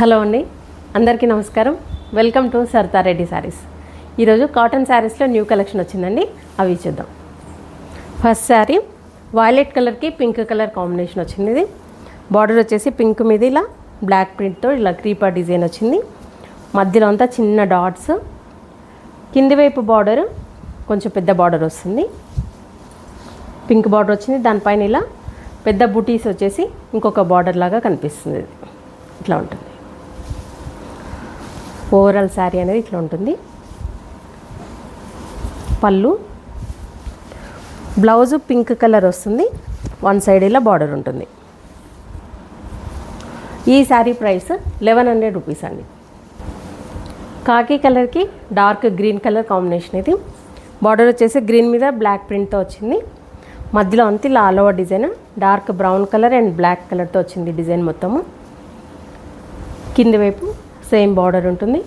Hello అండి, అందరికీ నమస్కారం. Welcome to Saritha Reddy saris. ఈరోజు కాటన్ శారీస్లో న్యూ కలెక్షన్ వచ్చిందండి, అవి చూద్దాం. ఫస్ట్ శారీ వైలెట్ కలర్కి పింక్ కలర్ కాంబినేషన్ వచ్చింది. ఇది బార్డర్ వచ్చేసి పింక్ మీద ఇలా బ్లాక్ ప్రింట్తో ఇలా క్రీపర్ డిజైన్ వచ్చింది. మధ్యలో అంతా చిన్న డాట్స్, కింది వైపు బార్డర్ కొంచెం పెద్ద బార్డర్ వస్తుంది. పింక్ బార్డర్ వచ్చింది, దానిపైన ఇలా పెద్ద బూటీస్ వచ్చేసి ఇంకొక బార్డర్ లాగా కనిపిస్తుంది. ఇట్లా ఉంటుంది ఓవరాల్ శారీ అనేది, ఇట్లా ఉంటుంది. పళ్ళు, బ్లౌజు పింక్ కలర్ వస్తుంది, వన్ సైడ్ ఇలా బార్డర్ ఉంటుంది. ఈ శారీ ప్రైస్ 1100 రూపీస్ అండి. కాకి కలర్కి డార్క్ గ్రీన్ కలర్ కాంబినేషన్. ఇది బార్డర్ వచ్చేసి గ్రీన్ మీద బ్లాక్ ప్రింట్తో వచ్చింది. మధ్యలో అంతా ఇలా all over design dark brown colour and black కలర్తో వచ్చింది డిజైన్ మొత్తము. కింది వైపు సేమ్ బార్డర్ ఉంటుంది.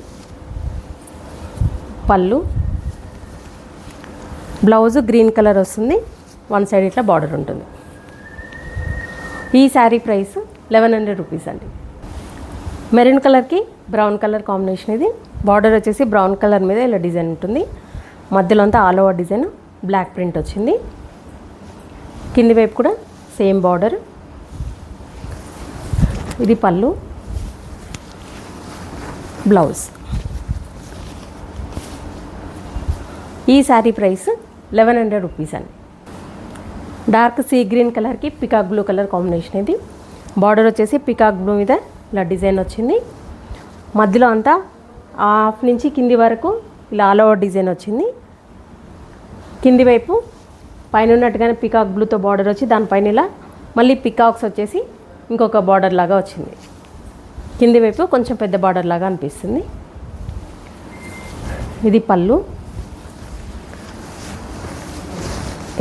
పళ్ళు, బ్లౌజు గ్రీన్ కలర్ వస్తుంది, వన్ సైడ్ ఇట్లా బార్డర్ ఉంటుంది. ఈ శారీ ప్రైస్ 1100 రూపీస్ అండి. మెరూన్ కలర్కి బ్రౌన్ కలర్ కాంబినేషన్. ఇది బార్డర్ వచ్చేసి బ్రౌన్ కలర్ మీద ఇలా డిజైన్ ఉంటుంది. మధ్యలో అంతా all over design black print వచ్చింది. కింది వైపు కూడా సేమ్ బార్డర్. ఇది పళ్ళు, బ్లౌజ్. ఈ శారీ ప్రైస్ 1100 రూపీస్ అండి. డార్క్ సీ గ్రీన్ కలర్కి పికాక్ బ్లూ కలర్ కాంబినేషన్. ఇది బార్డర్ వచ్చేసి పికాక్ బ్లూ మీద ఇలా డిజైన్ వచ్చింది. మధ్యలో అంతా హాఫ్ నుంచి కింది వరకు ఇలా ఆల్ ఓవర్ డిజైన్ వచ్చింది. కింది వైపు పైన ఉన్నట్టుగానే పికాక్ బ్లూతో బార్డర్ వచ్చి దానిపైన ఇలా మళ్ళీ పికాక్స్ వచ్చేసి ఇంకొక బార్డర్ లాగా వచ్చింది. కింది వైపు కొంచెం పెద్ద బార్డర్ లాగా అనిపిస్తుంది. ఇది పళ్ళు,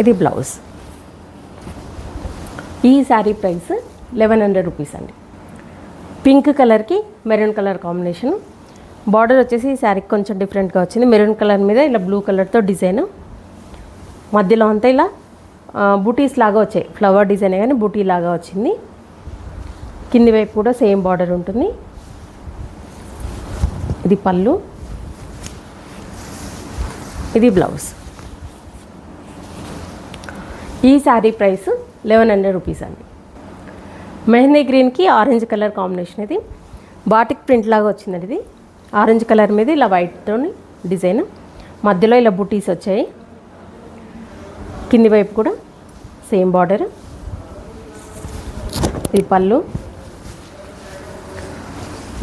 ఇది బ్లౌజ్. ఈ శారీ ప్రైస్ 1100 రూపీస్ అండి. పింక్ కలర్కి మెరూన్ కలర్ కాంబినేషన్. బార్డర్ వచ్చేసి ఈ శారీకి కొంచెం డిఫరెంట్గా వచ్చింది. మెరూన్ కలర్ మీద ఇలా బ్లూ కలర్తో డిజైన్. మధ్యలో అంతా ఇలా బూటీస్ లాగా వచ్చాయి, ఫ్లవర్ డిజైన్ కానీ బూటీ లాగా వచ్చింది. కింది వైపు కూడా సేమ్ బార్డర్ ఉంటుంది. ఇది పళ్ళు, ఇది బ్లౌజ్. ఈ శారీ ప్రైస్ 1100 రూపీస్ అండి. మెహందీ గ్రీన్కి ఆరెంజ్ కలర్ కాంబినేషన్. ఇది బాటిక్ ప్రింట్ లాగా వచ్చిందండి. ఇది ఆరెంజ్ కలర్ మీద ఇలా వైట్తో డిజైన్, మధ్యలో ఇలా బూటీస్ వచ్చాయి. కింది వైపు కూడా సేమ్ బార్డర్. ఇది పళ్ళు,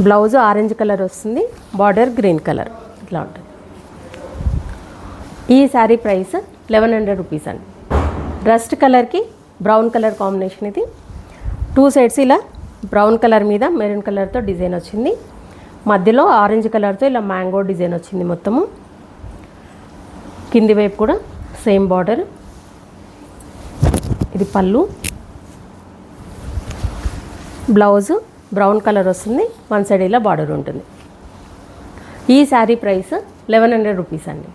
బ్లౌజ్ ఆరెంజ్ కలర్ వస్తుంది, బార్డర్ గ్రీన్ కలర్ ఇట్లా ఉంటుంది. ఈ శారీ ప్రైస్ 1100 రూపీస్ అండి. రస్ట్ కలర్కి బ్రౌన్ కలర్ కాంబినేషన్. ఇది టూ సైడ్స్ ఇలా బ్రౌన్ కలర్ మీద మెరూన్ కలర్తో డిజైన్ వచ్చింది. మధ్యలో ఆరెంజ్ కలర్తో ఇలా మ్యాంగో డిజైన్ వచ్చింది మొత్తము. కింది వైపు కూడా సేమ్ బార్డర్. ఇది పళ్ళు, బ్లౌజు బ్రౌన్ కలర్ వస్తుంది, వన్ సైడ్ ఇలా బార్డర్ ఉంటుంది. ఈ శారీ ప్రైస్ 1100 రూపీస్ అండి.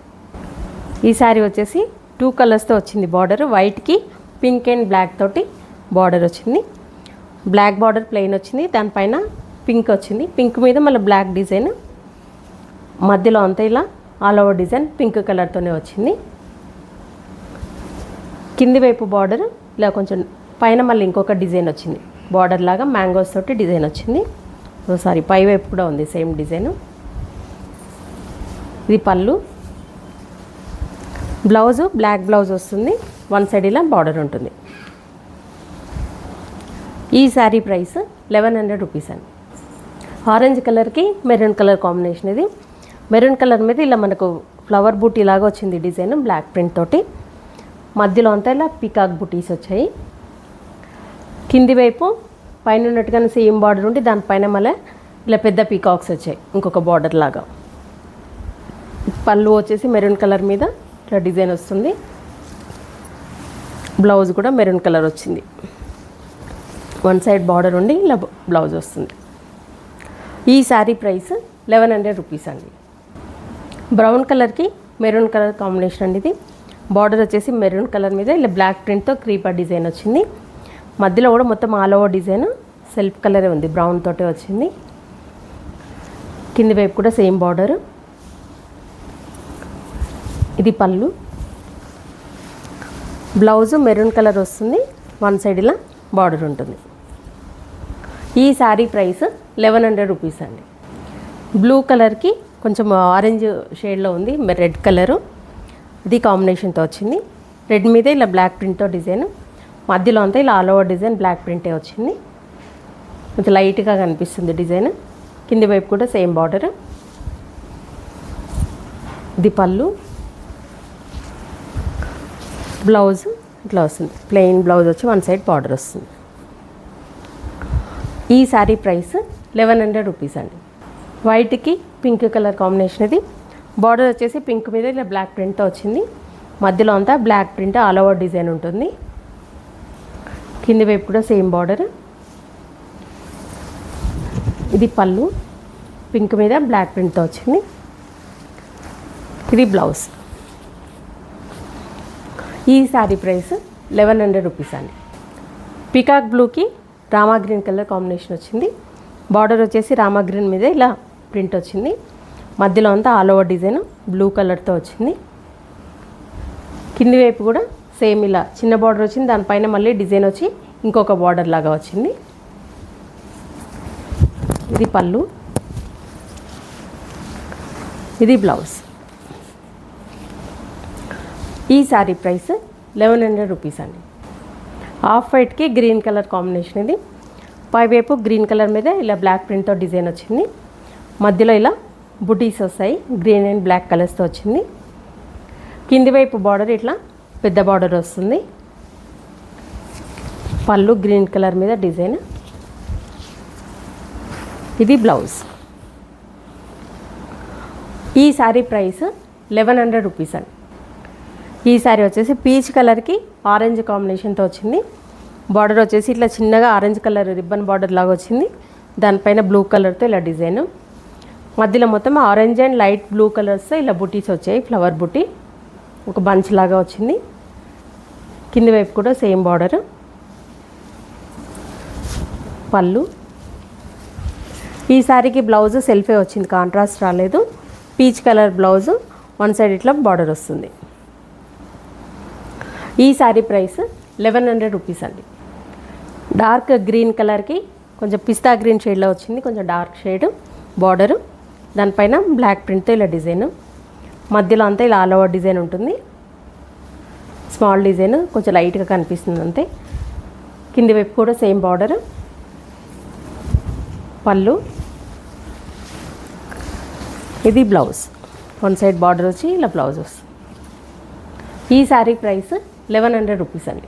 ఈ శారీ వచ్చేసి 2 కలర్స్తో వచ్చింది. బార్డర్ వైట్కి పింక్ అండ్ బ్లాక్ తోటి బార్డర్ వచ్చింది. బ్లాక్ బార్డర్ ప్లెయిన్ వచ్చింది, దానిపైన పింక్ వచ్చింది. పింక్ మీద మళ్ళీ బ్లాక్ డిజైన్, మధ్యలో అంతా ఇలా ఆల్ ఓవర్ డిజైన్ పింక్ కలర్తోనే వచ్చింది. కింది వైపు బార్డర్ ఇలా కొంచెం పైన మళ్ళీ ఇంకొక డిజైన్ వచ్చింది, బార్డర్ లాగా మ్యాంగోస్ తోటి డిజైన్ వచ్చింది. సారీ, పై వైపు కూడా ఉంది సేమ్ డిజైన్. ఇది పళ్ళు, బ్లౌజు బ్లాక్ బ్లౌజ్ వస్తుంది, వన్ సైడ్ ఇలా బార్డర్ ఉంటుంది. ఈ శారీ ప్రైస్ 1100 రూపీస్ అండి. ఆరెంజ్ కలర్కి మెరూన్ కలర్ కాంబినేషన్. ఇది మెరూన్ కలర్ మీద ఇలా మనకు ఫ్లవర్ బూటీ లాగా వచ్చింది డిజైన్ బ్లాక్ ప్రింట్ తోటి. మధ్యలో అంతా ఇలా పీకాక్ బూటీస్ వచ్చాయి. కింది వైపు పైన ఉన్నట్టుగానే సేమ్ బార్డర్ ఉండి దానిపైన మళ్ళీ ఇలా పెద్ద పీకాక్స్ వచ్చాయి ఇంకొక బార్డర్ లాగా. పళ్ళు వచ్చేసి మెరూన్ కలర్ మీద ఇట్లా డిజైన్ వస్తుంది. బ్లౌజ్ కూడా మెరూన్ కలర్ వచ్చింది, వన్ సైడ్ బార్డర్ ఉండి ఇలా బ్లౌజ్ వస్తుంది. ఈ శారీ ప్రైస్ 1100 రూపీస్ అండి. బ్రౌన్ కలర్కి మెరూన్ కలర్ కాంబినేషన్ అండి. ఇది బార్డర్ వచ్చేసి మెరూన్ కలర్ మీద ఇలా బ్లాక్ ప్రింట్తో క్రీపర్ డిజైన్ వచ్చింది. మధ్యలో కూడా మొత్తం ఆల్ ఓవర్ డిజైన్ సెల్ఫ్ కలరే ఉంది, బ్రౌన్ తోటే వచ్చింది. కింది వైపు కూడా సేమ్ బార్డర్. ఇది పళ్ళు. బ్లౌజ్ మెరూన్ కలర్ వస్తుంది, వన్ సైడ్ ఇలా బార్డర్ ఉంటుంది. ఈ శారీ ప్రైస్ 1100 రూపీస్ అండి. బ్లూ కలర్కి కొంచెం ఆరెంజ్ షేడ్లో ఉంది రెడ్ కలరు, ఇది కాంబినేషన్తో వచ్చింది. రెడ్ మీద ఇలా బ్లాక్ ప్రింట్తో డిజైన్, మధ్యలో అంతా ఇలా ఆల్ ఓవర్ డిజైన్ బ్లాక్ ప్రింటే వచ్చింది. కొంచెం లైట్గా కనిపిస్తుంది డిజైన్. కింది వైపు కూడా సేమ్ బార్డర్. ఇది పళ్ళు. బ్లౌజ్ ఇట్లా వస్తుంది, ప్లెయిన్ బ్లౌజ్ వచ్చి వన్ సైడ్ బార్డర్ వస్తుంది. ఈ శారీ ప్రైస్ 1100 రూపీస్ అండి. వైట్కి పింక్ కలర్ కాంబినేషన్. ఇది బార్డర్ వచ్చేసి పింక్ మీద ఇలా బ్లాక్ ప్రింట్తో వచ్చింది, మధ్యలో అంతా black print all over design ఉంటుంది. కింది వైపు కూడా సేమ్ బార్డర్. ఇది పళ్ళు, పింక్ మీద బ్లాక్ ప్రింట్తో వచ్చింది. ఇది బ్లౌజ్. ఈ శారీ ప్రైస్ 1100 రూపీస్ అండి. పీకాక్ బ్లూకి రామా గ్రీన్ కలర్ కాంబినేషన్ వచ్చింది. బార్డర్ వచ్చేసి రామా గ్రీన్ మీద ఇలా ప్రింట్ వచ్చింది, మధ్యలో అంతా ఆల్ ఓవర్ డిజైన్ బ్లూ కలర్తో వచ్చింది. కింది వైపు కూడా సేమ్ ఇలా చిన్న బార్డర్ వచ్చింది, దానిపైన మళ్ళీ డిజైన్ వచ్చి ఇంకొక బార్డర్ లాగా వచ్చింది. ఇది పళ్ళు, ఇది బ్లౌజ్. ఈ శారీ ప్రైస్ 1100 రూపీస్ అండి. ఆఫ్ వైట్కి గ్రీన్ కలర్ కాంబినేషన్. ఇది పైవైపు గ్రీన్ కలర్ మీద ఇలా బ్లాక్ ప్రింట్తో డిజైన్ వచ్చింది, మధ్యలో ఇలా బుటీస్ వస్తాయి, గ్రీన్ అండ్ బ్లాక్ కలర్స్తో వచ్చింది. కింది వైపు బార్డర్ ఇట్లా పెద్ద బార్డర్ వస్తుంది. పళ్ళు గ్రీన్ కలర్ మీద డిజైన్. ఇది బ్లౌజ్. ఈ శారీ ప్రైస్ 1100 రూపీస్ అండి. ఈ శారీ వచ్చేసి పీచ్ కలర్కి ఆరెంజ్ కాంబినేషన్తో వచ్చింది. బార్డర్ వచ్చేసి ఇట్లా చిన్నగా ఆరెంజ్ కలర్ రిబ్బన్ బార్డర్ లాగా వచ్చింది, దానిపైన బ్లూ కలర్తో ఇలా డిజైన్, మధ్యలో మొత్తం ఆరెంజ్ అండ్ లైట్ బ్లూ కలర్స్తో ఇలా బుటీస్ వచ్చాయి, ఫ్లవర్ బుటీ ఒక బంచ్ లాగా వచ్చింది. కింది వైపు కూడా సేమ్ బార్డర్. పళ్ళు. ఈ శారీకి బ్లౌజ్ సెల్ఫే వచ్చింది, కాంట్రాస్ట్ రాలేదు. Peach colour blouse, one side ఇట్లా బార్డర్ వస్తుంది. ఈ శారీ ప్రైస్ 1100 రూపీస్ అండి. డార్క్ గ్రీన్ కలర్కి కొంచెం పిస్తా గ్రీన్ షేడ్లో వచ్చింది, కొంచెం డార్క్ షేడ్ బార్డరు, దానిపైన బ్లాక్ ప్రింట్తో ఇలా డిజైన్, మధ్యలో అంతా ఇలా ఆల్ ఓవర్ డిజైన్ ఉంటుంది, స్మాల్ డిజైన్ కొంచెం లైట్గా కనిపిస్తుంది అంతే. కింది వైపు కూడా సేమ్ బార్డర్. పళ్ళు. ఇది బ్లౌజ్, వన్ సైడ్ బార్డర్ వచ్చి ఇలా బ్లౌజ్ వస్తుంది. ఈ శారీ ప్రైస్ 1100 రూపీస్ అండి.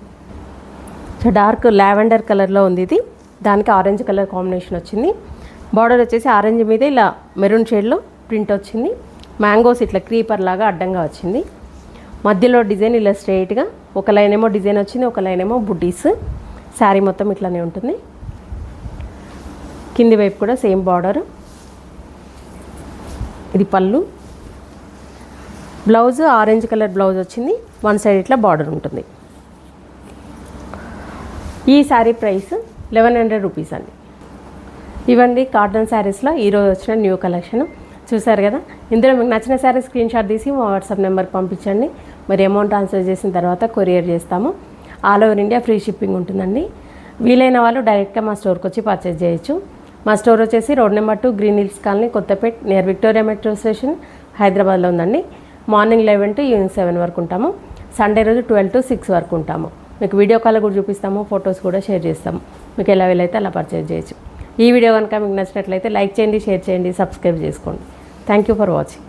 సో డార్క్ లావెండర్ కలర్లో ఉంది ఇది, దానికి ఆరెంజ్ కలర్ కాంబినేషన్ వచ్చింది. బార్డర్ వచ్చేసి ఆరెంజ్ మీద ఇలా మెరూన్ షేడ్లో ప్రింట్ వచ్చింది, మ్యాంగోస్ ఇట్లా క్రీపర్ లాగా అడ్డంగా వచ్చింది, మధ్యలో డిజైన్ ఇలా స్ట్రైట్గా ఒక లైన్ ఏమో డిజైన్ వచ్చింది, ఒక లైన్ ఏమో బుడ్డీస్. శారీ మొత్తం ఇట్లానే ఉంటుంది. కింది వైపు కూడా సేమ్ బార్డర్. ఇది పళ్ళు. బ్లౌజ్ ఆరెంజ్ కలర్ బ్లౌజ్ వచ్చింది, వన్ సైడ్ ఇట్లా బార్డర్ ఉంటుంది. ఈ శారీ ప్రైస్ 1100 రూపీస్ అండి. ఇవండి కాటన్ శారీస్లో ఈరోజు వచ్చిన న్యూ కలెక్షన్. చూసారు కదా, ఇందులో మీకు నచ్చిన శారీ స్క్రీన్ షాట్ తీసి మా వాట్సాప్ నెంబర్కి పంపించండి. మరి అమౌంట్ ట్రాన్స్ఫర్ చేసిన తర్వాత కొరియర్ చేస్తాము. All over India free shipping ఉంటుందండి. వీలైన వాళ్ళు డైరెక్ట్గా మా స్టోర్కి వచ్చి పర్చేజ్ చేయొచ్చు. మా స్టోర్ వచ్చేసి road number 2 green hills colony, Kothapet, near Victoria metro station, హైదరాబాద్లో ఉందండి. మార్నింగ్ 11 to ఈవినింగ్ 7 వరకు ఉంటాము. సండే రోజు 12 to 6 వరకు ఉంటాము. మీకు వీడియో కాల్ కూడా చూపిస్తాము, ఫొటోస్ కూడా షేర్ చేస్తాము. మీకు ఎలా వీలైతే అలా పర్చేజ్ చేయొచ్చు. ఈ వీడియో కనుక మీకు నచ్చినట్లయితే లైక్ చేయండి, షేర్ చేయండి, సబ్స్క్రైబ్ చేసుకోండి. Thank you for watching.